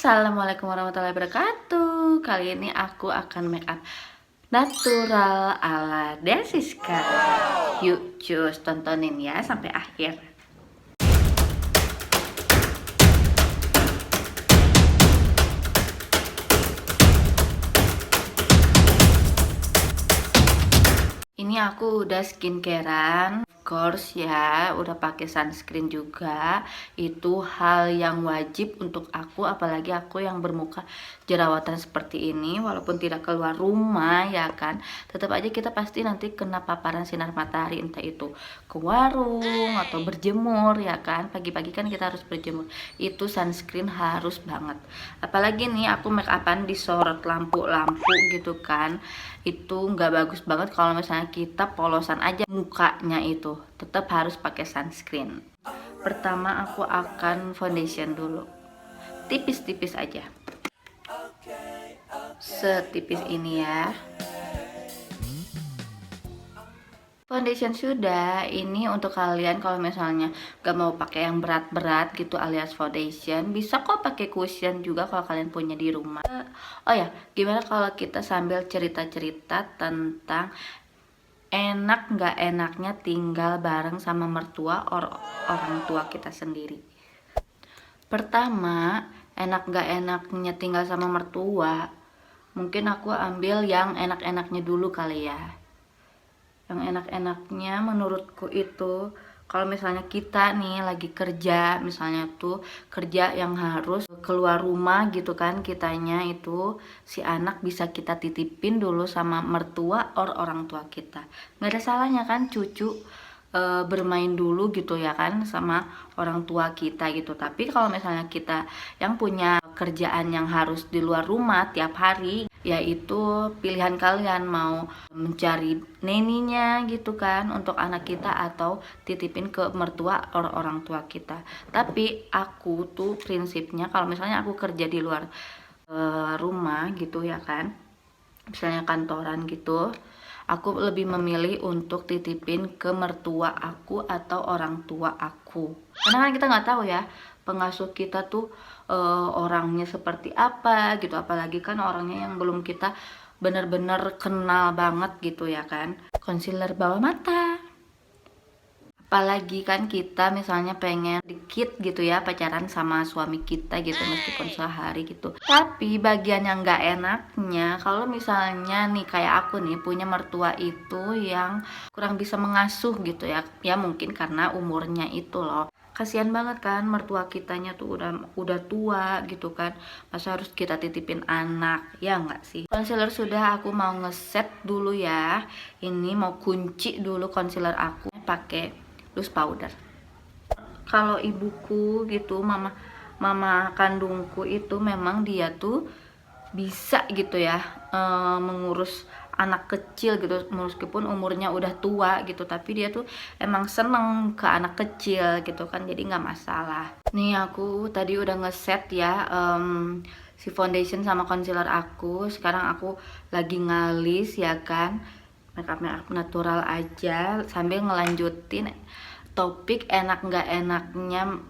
Assalamualaikum warahmatullahi wabarakatuh. Kali ini aku akan make up natural ala Desiska. Yuk cus tontonin ya sampai akhir. Ini aku udah skincarean, of course ya, udah pakai sunscreen juga. Itu hal yang wajib untuk aku, apalagi aku yang bermuka jerawatan seperti ini. Walaupun tidak keluar rumah ya kan, tetap aja kita pasti nanti kena paparan sinar matahari, entah itu ke warung atau berjemur ya kan. Pagi-pagi kan kita harus berjemur, itu sunscreen harus banget. Apalagi nih aku make upan disorot lampu-lampu gitu kan, itu nggak bagus banget kalau misalnya kita polosan aja mukanya, itu tetap harus pakai sunscreen. Pertama aku akan foundation dulu, tipis-tipis aja, setipis ini ya. Foundation sudah. Ini untuk kalian kalau misalnya gak mau pakai yang berat-berat gitu alias foundation, bisa kok pakai cushion juga kalau kalian punya di rumah. Oh ya, gimana kalau kita sambil cerita-cerita tentang enak nggak enaknya tinggal bareng sama mertua orang tua kita sendiri. Pertama, enak nggak enaknya tinggal sama mertua, mungkin aku ambil yang enak-enaknya dulu kali ya. Yang enak-enaknya menurutku itu kalau misalnya kita nih lagi kerja, misalnya tuh kerja yang harus keluar rumah gitu kan, kitanya itu si anak bisa kita titipin dulu sama mertua orang tua kita. Nggak ada salahnya kan cucu bermain dulu gitu ya kan sama orang tua kita gitu. Tapi kalau misalnya kita yang punya kerjaan yang harus di luar rumah tiap hari, yaitu pilihan kalian mau mencari neninya gitu kan untuk anak kita atau titipin ke mertua orang tua kita. Tapi aku tuh prinsipnya kalau misalnya aku kerja di luar rumah gitu ya kan, misalnya kantoran gitu, aku lebih memilih untuk titipin ke mertua aku atau orang tua aku. Karena kan kita nggak tahu ya pengasuh kita tuh orangnya seperti apa gitu. Apalagi kan orangnya yang belum kita bener-bener kenal banget gitu ya kan. Concealer bawah mata. Apalagi kan kita misalnya pengen dikit gitu ya pacaran sama suami kita gitu meskipun sehari gitu. Tapi bagian yang nggak enaknya kalau misalnya nih kayak aku nih punya mertua itu yang kurang bisa mengasuh gitu ya. Ya mungkin karena umurnya itu loh. Kasihan banget kan mertua kitanya tuh udah tua gitu kan. Masa harus kita titipin anak, ya nggak sih? Concealer sudah, aku mau ngeset dulu ya. Ini mau kunci dulu concealer aku pakai loose powder. Kalau ibuku gitu, mama kandungku itu memang dia tuh bisa gitu ya mengurus anak kecil gitu meskipun umurnya udah tua gitu, tapi dia tuh emang seneng ke anak kecil gitu kan, jadi nggak masalah. Nih aku tadi udah ngeset ya si foundation sama concealer aku. Sekarang aku lagi ngalis ya kan, makeup natural aja sambil ngelanjutin topik enak nggak enaknya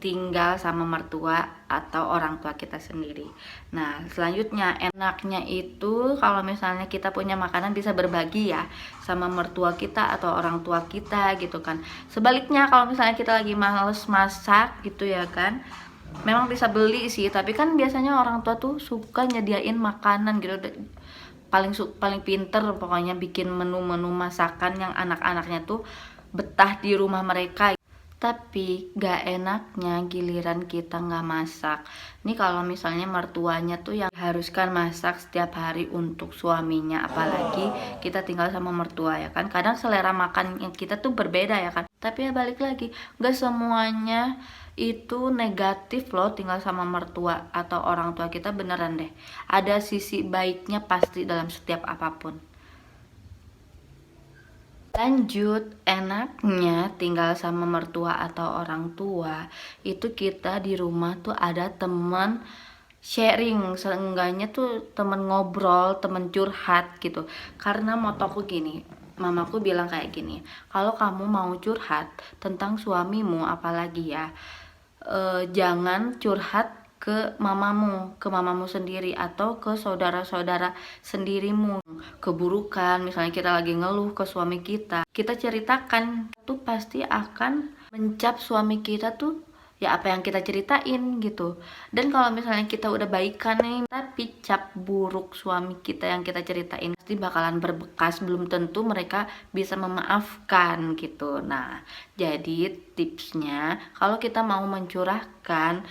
tinggal sama mertua atau orang tua kita sendiri. Nah selanjutnya enaknya itu kalau misalnya kita punya makanan bisa berbagi ya sama mertua kita atau orang tua kita gitu kan. Sebaliknya kalau misalnya kita lagi males masak gitu ya kan, memang bisa beli sih, tapi kan biasanya orang tua tuh suka nyediain makanan gitu. Paling pinter pokoknya bikin menu-menu masakan yang anak-anaknya tuh betah di rumah mereka. Tapi gak enaknya giliran kita nggak masak. Nih kalau misalnya mertuanya tuh yang haruskan masak setiap hari untuk suaminya, apalagi kita tinggal sama mertua ya kan. Kadang selera makan kita tuh berbeda ya kan. Tapi ya balik lagi, gak semuanya itu negatif loh tinggal sama mertua atau orang tua kita, beneran deh. Ada sisi baiknya pasti dalam setiap apapun. Lanjut, enaknya tinggal sama mertua atau orang tua itu kita di rumah tuh ada teman sharing, seenggaknya tuh temen ngobrol, temen curhat gitu. Karena motoku gini, mamaku bilang kayak gini, kalau kamu mau curhat tentang suamimu apalagi ya, jangan curhat ke mamamu sendiri atau ke saudara-saudara sendirimu. Keburukan, misalnya kita lagi ngeluh ke suami kita ceritakan, tuh pasti akan mencap suami kita tuh ya apa yang kita ceritain gitu. Dan kalau misalnya kita udah baikan nih, tapi cap buruk suami kita yang kita ceritain pasti bakalan berbekas, belum tentu mereka bisa memaafkan gitu. Nah, jadi tipsnya kalau kita mau mencurahkan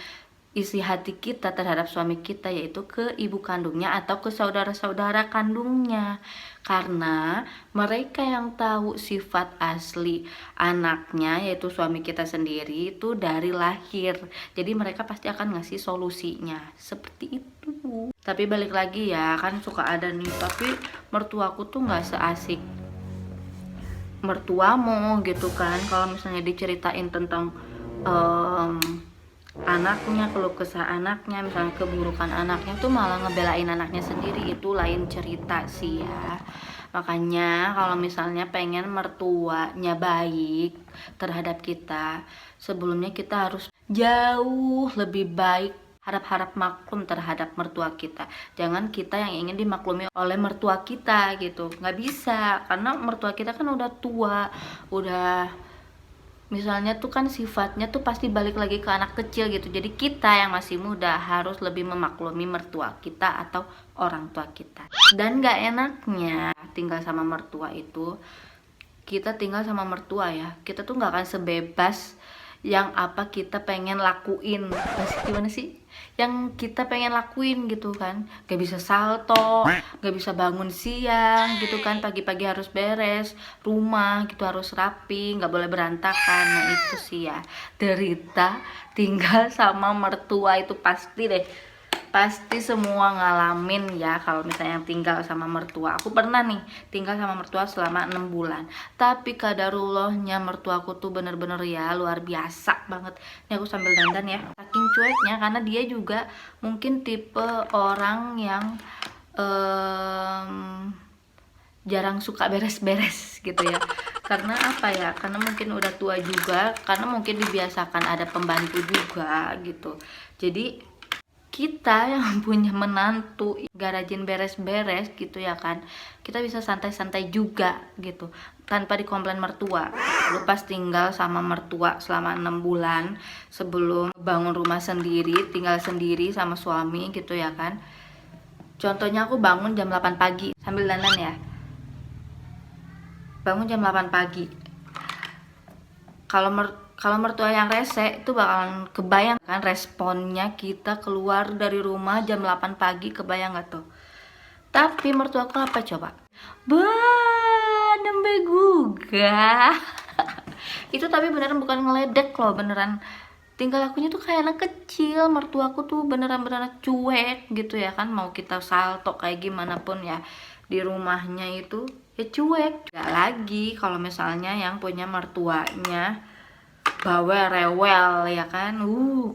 isi hati kita terhadap suami kita, yaitu ke ibu kandungnya atau ke saudara-saudara kandungnya, karena mereka yang tahu sifat asli anaknya, yaitu suami kita sendiri, itu dari lahir. Jadi mereka pasti akan ngasih solusinya seperti itu. Tapi balik lagi ya, kan suka ada nih, tapi mertuaku tuh nggak seasik mertuamu gitu kan. Kalau misalnya diceritain tentang anaknya, keluh kesah anaknya, misalnya keburukan anaknya, tuh malah ngebelain anaknya sendiri, itu lain cerita sih ya. Makanya kalau misalnya pengen mertuanya baik terhadap kita, sebelumnya kita harus jauh lebih baik, harap-harap maklum terhadap mertua kita. Jangan kita yang ingin dimaklumi oleh mertua kita gitu, nggak bisa, karena mertua kita kan udah tua, udah misalnya tuh kan sifatnya tuh pasti balik lagi ke anak kecil gitu. Jadi kita yang masih muda harus lebih memaklumi mertua kita atau orang tua kita. Dan gak enaknya tinggal sama mertua itu, kita tinggal sama mertua ya, kita tuh gak akan sebebas yang apa kita pengen lakuin. Gimana sih? Yang kita pengen lakuin gitu kan. Gak bisa salto, gak bisa bangun siang gitu kan. Pagi-pagi harus beres rumah gitu, harus rapi, gak boleh berantakan. Nah itu sih ya, derita tinggal sama mertua itu pasti deh. Pasti semua ngalamin ya kalau misalnya tinggal sama mertua. Aku pernah nih tinggal sama mertua selama 6 bulan. Tapi kadarullahnya mertuaku tuh bener-bener ya luar biasa banget. Ini aku sambil dandan ya. Saking cueknya, karena dia juga mungkin tipe orang yang jarang suka beres-beres gitu ya. Karena apa ya? Karena mungkin udah tua juga, karena mungkin dibiasakan ada pembantu juga gitu. Jadi kita yang punya menantu gak rajin beres-beres gitu ya kan, kita bisa santai-santai juga gitu tanpa dikomplain mertua. Lu pas tinggal sama mertua selama 6 bulan sebelum bangun rumah sendiri, tinggal sendiri sama suami gitu ya kan. Contohnya aku bangun jam 8 pagi sambil dandan ya, bangun jam 8 pagi. Kalau mertua yang rese itu bakalan kebayang kan responnya kita keluar dari rumah jam 8 pagi, kebayang gak tuh? Tapi mertuaku apa coba? Nembe juga. Itu tapi beneran bukan ngeledek loh, beneran tinggal lakunya tuh kayak anak kecil. Mertuaku tuh beneran cuek gitu ya kan. Mau kita salto kayak gimana pun ya di rumahnya itu ya cuek. Gak lagi kalau misalnya yang punya mertuanya bawel rewel ya kan,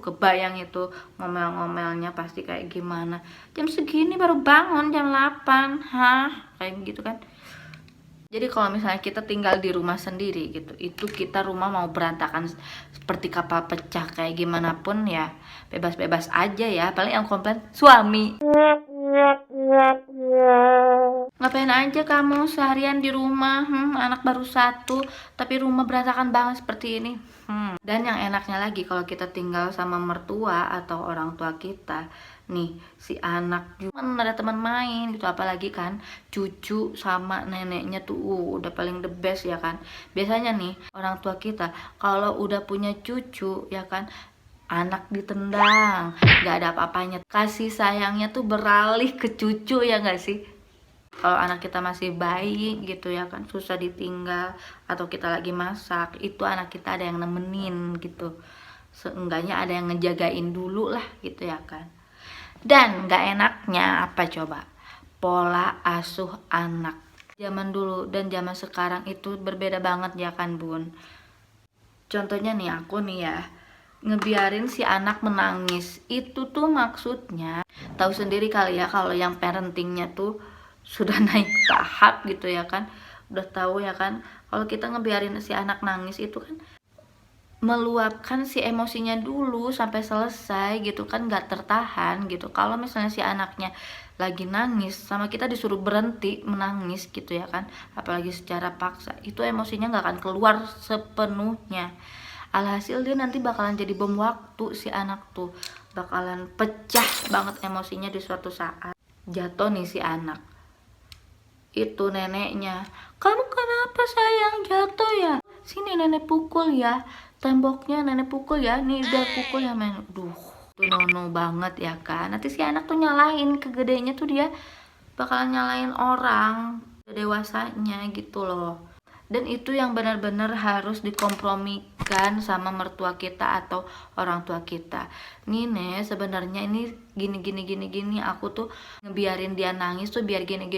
kebayang itu ngomel-ngomelnya pasti kayak gimana. Jam segini baru bangun jam 8, kayak gitu kan. Jadi kalau misalnya kita tinggal di rumah sendiri gitu, itu kita rumah mau berantakan seperti kapal pecah kayak gimana pun ya bebas-bebas aja ya. Paling yang komplain suami, ngapain aja kamu seharian di rumah, anak baru 1 tapi rumah berantakan banget seperti ini. Dan yang enaknya lagi kalau kita tinggal sama mertua atau orang tua kita nih, si anak juga ada teman main gitu, apalagi kan cucu sama neneknya tuh udah paling the best ya kan. Biasanya nih orang tua kita kalau udah punya cucu ya kan, anak ditendang, gak ada apa-apanya, kasih sayangnya tuh beralih ke cucu ya gak sih. Kalau anak kita masih bayi gitu ya kan, susah ditinggal atau kita lagi masak, itu anak kita ada yang nemenin gitu, seenggaknya ada yang ngejagain dulu lah gitu ya kan. Dan gak enaknya apa coba? Pola asuh anak zaman dulu dan zaman sekarang itu berbeda banget ya kan bun. Contohnya nih aku nih ya, ngebiarin si anak menangis itu tuh maksudnya tahu sendiri kali ya, kalau yang parentingnya tuh sudah naik tahap gitu ya kan, udah tahu ya kan, kalau kita ngebiarin si anak nangis itu kan meluapkan si emosinya dulu sampai selesai gitu kan, nggak tertahan gitu. Kalau misalnya si anaknya lagi nangis sama kita disuruh berhenti menangis gitu ya kan, apalagi secara paksa, itu emosinya nggak akan keluar sepenuhnya. Alhasil dia nanti bakalan jadi bom waktu, si anak tuh bakalan pecah banget emosinya di suatu saat. Jatuh nih si anak, itu neneknya, "Kamu kenapa sayang, jatuh ya? Sini nenek pukul ya, temboknya nenek pukul ya, nih udah pukul ya men." Duh, tuh nono banget ya kan. Nanti si anak tuh nyalain, kegedenya tuh dia bakalan nyalain orang dewasanya gitu loh. Dan itu yang benar-benar harus dikompromikan sama mertua kita atau orang tua kita. Nih Nek, sebenarnya ini gini, aku tuh ngebiarin dia nangis tuh biar gini.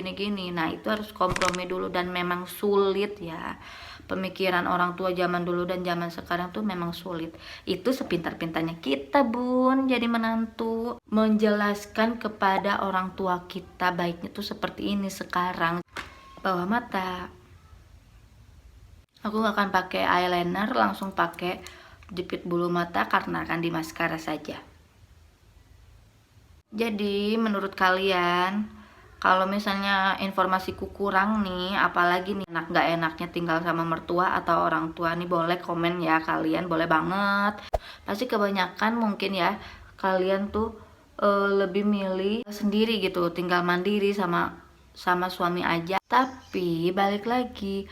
Nah itu harus kompromi dulu, dan memang sulit ya. Pemikiran orang tua zaman dulu dan zaman sekarang tuh memang sulit. Itu sepintar-pintarnya kita bun jadi menantu, menjelaskan kepada orang tua kita baiknya tuh seperti ini sekarang. Bawah mata, aku gak akan pakai eyeliner, langsung pakai jepit bulu mata karena akan di maskara saja. Jadi menurut kalian, kalau misalnya informasiku kurang nih, apalagi nih enak gak enaknya tinggal sama mertua atau orang tua nih, boleh komen ya kalian, boleh banget. Pasti kebanyakan mungkin ya kalian tuh lebih milih sendiri gitu, tinggal mandiri sama suami aja. Tapi balik lagi,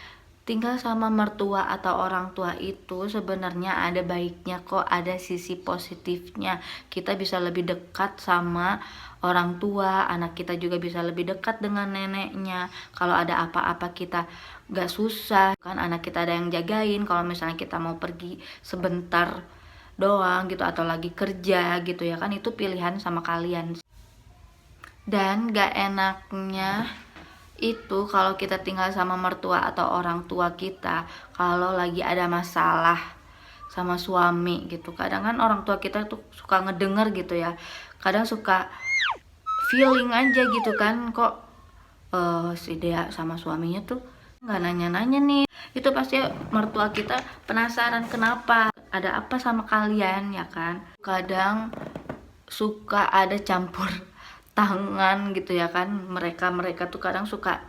tinggal sama mertua atau orang tua itu sebenarnya ada baiknya kok, ada sisi positifnya. Kita bisa lebih dekat sama orang tua, anak kita juga bisa lebih dekat dengan neneknya. Kalau ada apa-apa kita gak susah kan, anak kita ada yang jagain. Kalau misalnya kita mau pergi sebentar doang gitu atau lagi kerja gitu ya kan, itu pilihan sama kalian. Dan gak enaknya itu kalau kita tinggal sama mertua atau orang tua kita, kalau lagi ada masalah sama suami gitu, kadang kan orang tua kita tuh suka ngedenger gitu ya, kadang suka feeling aja gitu kan, kok si Dea sama suaminya tuh nggak nanya-nanya nih. Itu pasti mertua kita penasaran kenapa, ada apa sama kalian ya kan. Kadang suka ada campur tangan gitu ya kan, mereka tuh kadang suka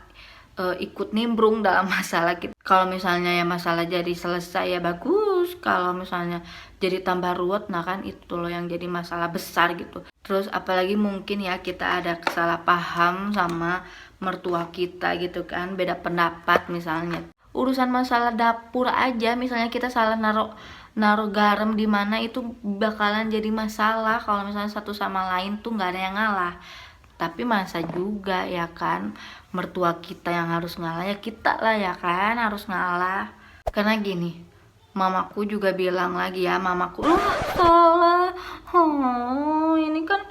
ikut nimbrung dalam masalah kita. Kalau misalnya ya masalah jadi selesai ya bagus, kalau misalnya jadi tambah ruwet, nah kan itu loh yang jadi masalah besar gitu. Terus apalagi mungkin ya kita ada kesalah paham sama mertua kita gitu kan, beda pendapat misalnya. Urusan masalah dapur aja, misalnya kita salah naruh garam di mana, itu bakalan jadi masalah kalau misalnya satu sama lain tuh nggak ada yang ngalah. Tapi masa juga ya kan mertua kita yang harus ngalah, ya kita lah ya kan harus ngalah. Karena gini, mamaku juga bilang lagi ya, mamaku, "Lu salah, ini kan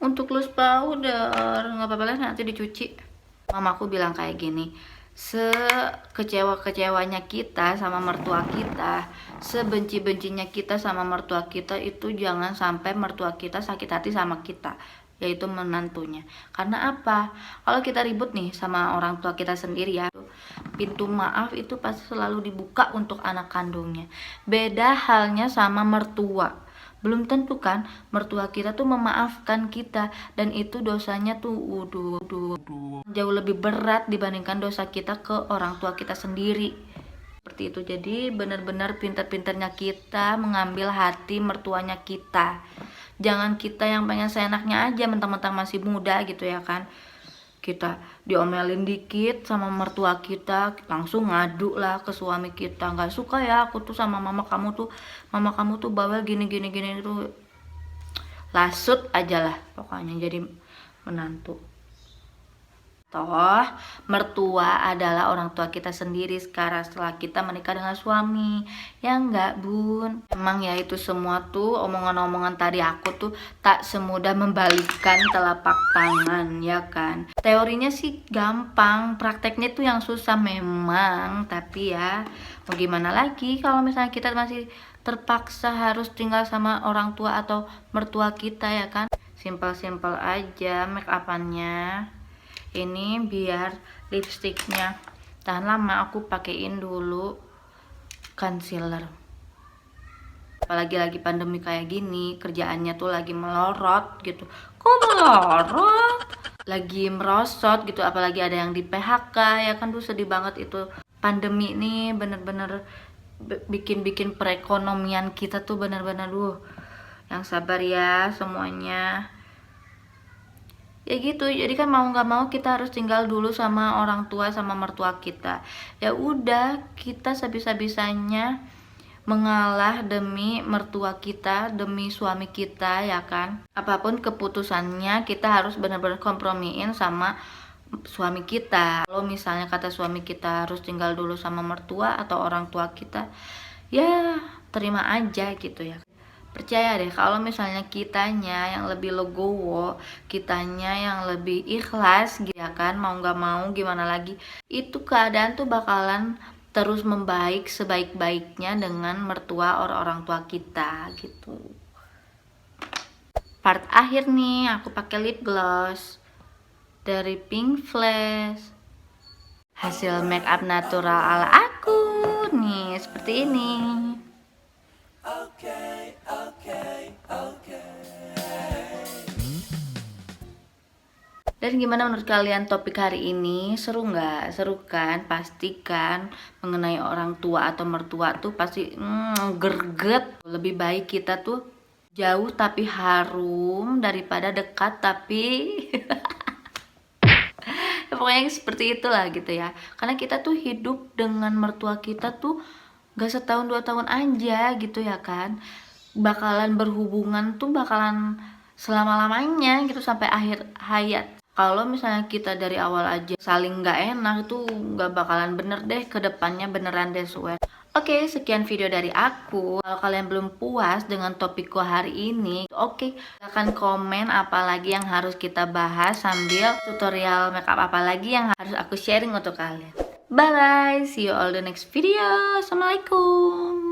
untuk loose powder, nggak apa-apa lah nanti dicuci." Mamaku bilang kayak gini, sekecewa-kecewanya kita sama mertua kita, sebenci-bencinya kita sama mertua kita, itu jangan sampai mertua kita sakit hati sama kita, yaitu menantunya. Karena apa? Kalau kita ribut nih sama orang tua kita sendiri ya, pintu maaf itu pasti selalu dibuka untuk anak kandungnya. Beda halnya sama mertua. Belum tentu kan mertua kita tuh memaafkan kita, dan itu dosanya tuh jauh lebih berat dibandingkan dosa kita ke orang tua kita sendiri. Seperti itu. Jadi benar-benar pintar-pintarnya kita mengambil hati mertuanya kita. Jangan kita yang pengen seenaknya aja mentang-mentang masih muda gitu ya kan, kita diomelin dikit sama mertua kita langsung ngadu lah ke suami kita, "Nggak suka ya aku tuh sama mama kamu tuh bawel gini tuh." Lasut aja lah pokoknya jadi menantu. Toh mertua adalah orang tua kita sendiri sekarang setelah kita menikah dengan suami, ya enggak bun? Emang ya itu semua tuh omongan-omongan tadi aku tuh tak semudah membalikkan telapak tangan ya kan. Teorinya sih gampang, prakteknya tuh yang susah memang. Tapi ya mau gimana lagi kalau misalnya kita masih terpaksa harus tinggal sama orang tua atau mertua kita ya kan. Simpel-simpel aja make upannya. Ini biar lipstiknya tahan lama, aku pakein dulu concealer. Apalagi lagi pandemi kayak gini, kerjaannya tuh lagi melorot gitu. Kok melorot? Lagi merosot gitu, apalagi ada yang di PHK ya kan, tuh sedih banget itu. Pandemi ini bener-bener bikin perekonomian kita tuh bener-bener yang sabar ya semuanya. Ya gitu, jadi kan mau nggak mau kita harus tinggal dulu sama orang tua, sama mertua kita. Ya udah, kita sebisa-bisanya mengalah demi mertua kita, demi suami kita ya kan. Apapun keputusannya kita harus benar-benar kompromiin sama suami kita. Kalau misalnya kata suami kita harus tinggal dulu sama mertua atau orang tua kita, ya terima aja gitu ya. Percaya deh kalau misalnya kitanya yang lebih legowo, kitanya yang lebih ikhlas gitu ya kan, mau nggak mau gimana lagi, itu keadaan tuh bakalan terus membaik sebaik-baiknya dengan mertua orang tua kita gitu. Part akhir nih, aku pakai lip gloss dari Pink Flash. Hasil make up natural ala aku nih seperti ini. Dan gimana menurut kalian topik hari ini? Seru nggak? Seru kan? Pastikan mengenai orang tua atau mertua tuh pasti gerget. Lebih baik kita tuh jauh tapi harum daripada dekat tapi ya, pokoknya seperti itulah gitu ya. Karena kita tuh hidup dengan mertua kita tuh gak setahun 2 tahun aja gitu ya kan. Bakalan berhubungan tuh bakalan selama-lamanya gitu sampai akhir hayat. Kalau misalnya kita dari awal aja saling nggak enak, itu nggak bakalan bener deh ke depannya, beneran deh swear. Oke, sekian video dari aku. Kalau kalian belum puas dengan topikku hari ini, oke, silahkan komen apa lagi yang harus kita bahas sambil tutorial makeup apa lagi yang harus aku sharing untuk kalian. Bye bye, see you all the next video. Assalamualaikum.